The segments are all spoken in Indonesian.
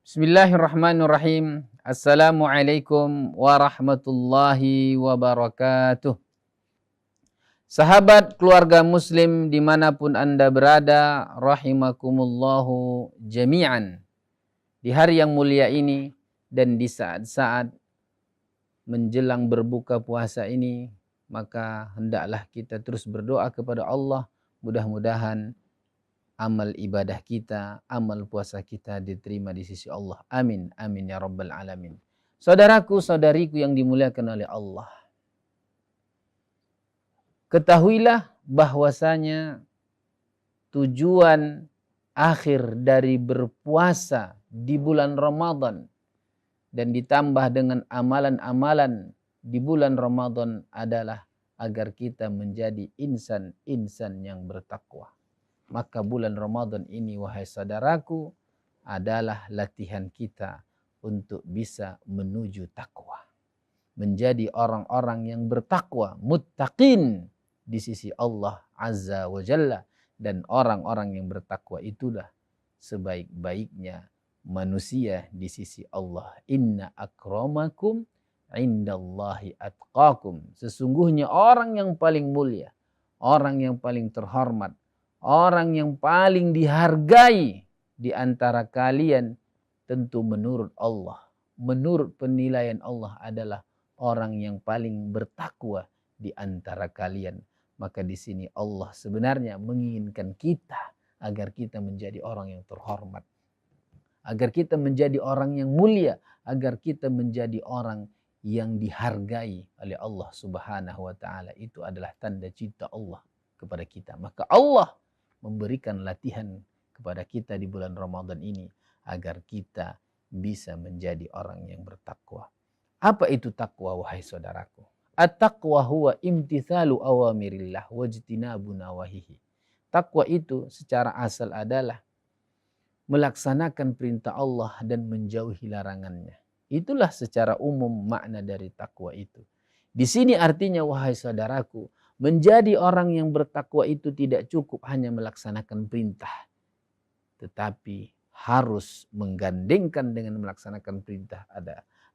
Bismillahirrahmanirrahim. Assalamualaikum warahmatullahi wabarakatuh. Sahabat keluarga muslim dimanapun Anda berada, rahimakumullahu jami'an. Di hari yang mulia ini dan di saat-saat menjelang berbuka puasa ini, maka hendaklah kita terus berdoa kepada Allah. Mudah-mudahan amal ibadah kita, amal puasa kita diterima di sisi Allah. Amin, amin ya rabbal alamin. Saudaraku, saudariku yang dimuliakan oleh Allah. Ketahuilah bahwasanya tujuan akhir dari berpuasa di bulan Ramadan dan ditambah dengan amalan-amalan di bulan Ramadan adalah agar kita menjadi insan-insan yang bertakwa. Maka bulan Ramadan ini, wahai saudaraku, adalah latihan kita untuk bisa menuju takwa. Menjadi orang-orang yang bertakwa, muttaqin di sisi Allah Azza wa Jalla. Dan orang-orang yang bertakwa itulah sebaik-baiknya manusia di sisi Allah. Inna akramakum indallahi atqakum. Sesungguhnya orang yang paling mulia, orang yang paling terhormat, orang yang paling dihargai di antara kalian tentu menurut Allah, menurut penilaian Allah adalah orang yang paling bertakwa di antara kalian. Maka di sini Allah sebenarnya menginginkan kita agar kita menjadi orang yang terhormat, agar kita menjadi orang yang mulia, agar kita menjadi orang yang dihargai oleh Allah Subhanahu wa taala. Itu adalah tanda cinta Allah kepada kita. Maka Allah memberikan latihan kepada kita di bulan Ramadan ini agar kita bisa menjadi orang yang bertakwa. Apa itu takwa, wahai saudaraku? At-taqwa huwa imtithalu awamirillah wajtinabu nawahihi. Takwa itu secara asal adalah melaksanakan perintah Allah dan menjauhi larangannya. Itulah secara umum makna dari takwa itu. Di sini artinya, wahai saudaraku, menjadi orang yang bertakwa itu tidak cukup hanya melaksanakan perintah, tetapi harus menggandengkan dengan melaksanakan perintah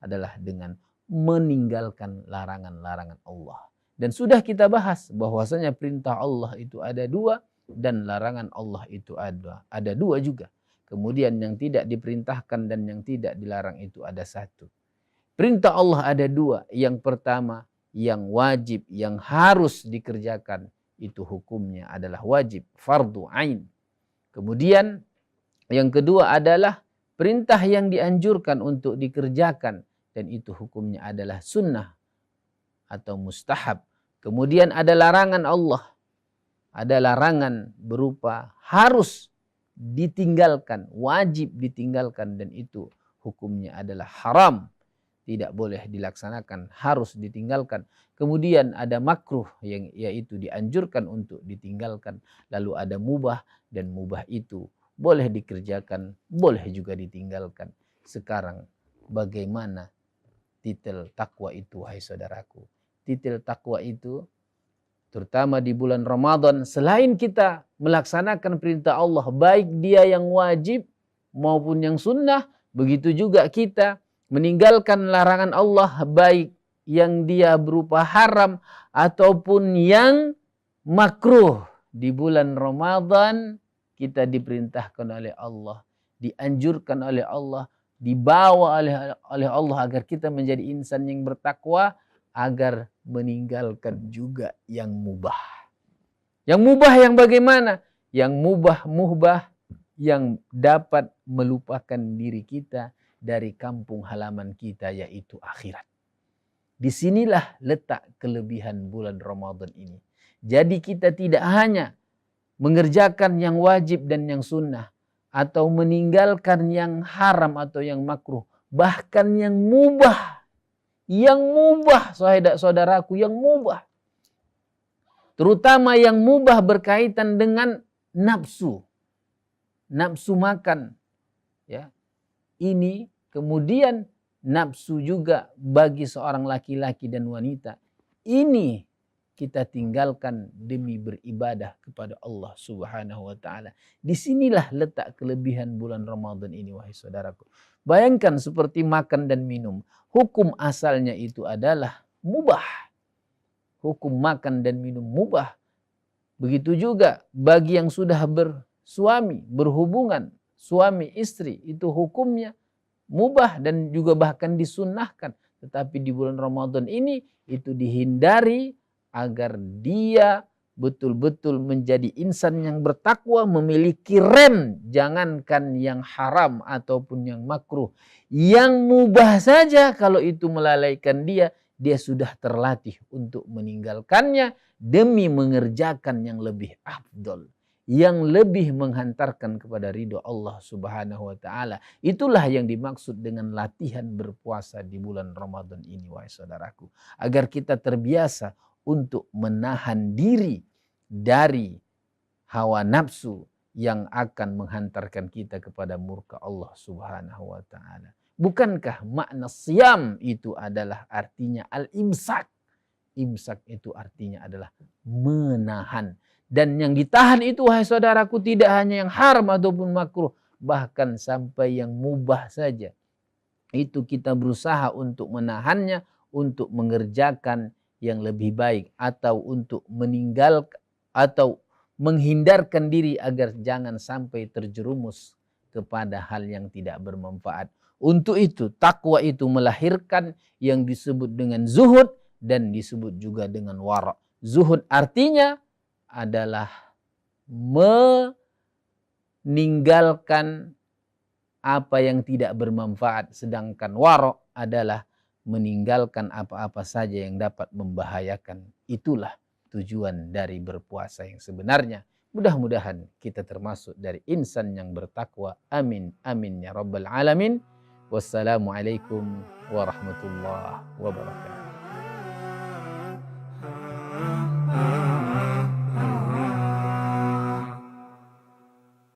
adalah dengan meninggalkan larangan-larangan Allah. Dan sudah kita bahas bahwasanya perintah Allah itu ada dua dan larangan Allah itu ada dua juga. Kemudian yang tidak diperintahkan dan yang tidak dilarang itu ada satu. Perintah Allah ada dua. Yang pertama, yang wajib, yang harus dikerjakan, itu hukumnya adalah wajib, fardu ain. Kemudian yang kedua adalah perintah yang dianjurkan untuk dikerjakan, dan itu hukumnya adalah sunnah atau mustahab. Kemudian ada larangan Allah, ada larangan berupa harus ditinggalkan, wajib ditinggalkan, dan itu hukumnya adalah haram. Tidak boleh dilaksanakan, harus ditinggalkan. Kemudian ada makruh yang yaitu dianjurkan untuk ditinggalkan. Lalu ada mubah, dan mubah itu boleh dikerjakan, boleh juga ditinggalkan. Sekarang bagaimana titel takwa itu, wahai saudaraku? Titel takwa itu terutama di bulan Ramadan, selain kita melaksanakan perintah Allah, baik dia yang wajib maupun yang sunnah, begitu juga kita meninggalkan larangan Allah, baik yang dia berupa haram ataupun yang makruh. Di bulan Ramadan kita diperintahkan oleh Allah, dianjurkan oleh Allah, dibawa oleh Allah agar kita menjadi insan yang bertakwa, agar meninggalkan juga yang mubah. Yang mubah yang bagaimana? Yang mubah yang dapat melupakan diri kita dari kampung halaman kita, yaitu akhirat. Disinilah letak kelebihan bulan Ramadan ini. Jadi kita tidak hanya mengerjakan yang wajib dan yang sunnah, atau meninggalkan yang haram atau yang makruh, bahkan yang mubah. Yang mubah, saudaraku, yang mubah. Terutama yang mubah berkaitan dengan nafsu. Nafsu makan. Ya. Ini kemudian nafsu juga bagi seorang laki-laki dan wanita. Ini kita tinggalkan demi beribadah kepada Allah Subhanahu wa taala. Disinilah letak kelebihan bulan Ramadan ini, wahai saudaraku. Bayangkan seperti makan dan minum. Hukum asalnya itu adalah mubah. Hukum makan dan minum mubah. Begitu juga bagi yang sudah bersuami, berhubungan, suami istri, itu hukumnya mubah dan juga bahkan disunnahkan. Tetapi di bulan Ramadan ini itu dihindari agar dia betul-betul menjadi insan yang bertakwa, memiliki rem, jangankan yang haram ataupun yang makruh. Yang mubah saja kalau itu melalaikan dia sudah terlatih untuk meninggalkannya demi mengerjakan yang lebih afdol, yang lebih menghantarkan kepada ridho Allah Subhanahu wa taala. Itulah yang dimaksud dengan latihan berpuasa di bulan Ramadan ini, wahai saudaraku. Agar kita terbiasa untuk menahan diri dari hawa nafsu yang akan menghantarkan kita kepada murka Allah Subhanahu wa taala. Bukankah makna siam itu adalah artinya al-imsak? Imsak itu artinya adalah menahan. Dan yang ditahan itu, wahai saudaraku, tidak hanya yang haram ataupun makruh, bahkan sampai yang mubah saja. Itu kita berusaha untuk menahannya, untuk mengerjakan yang lebih baik, atau untuk meninggalkan atau menghindarkan diri agar jangan sampai terjerumus kepada hal yang tidak bermanfaat. Untuk itu takwa itu melahirkan yang disebut dengan zuhud dan disebut juga dengan wara'. Zuhud artinya adalah meninggalkan apa yang tidak bermanfaat, sedangkan wara' adalah meninggalkan apa-apa saja yang dapat membahayakan. Itulah tujuan dari berpuasa yang sebenarnya. Mudah-mudahan kita termasuk dari insan yang bertakwa. Amin, amin ya rabbal alamin. Wassalamualaikum warahmatullahi wabarakatuh.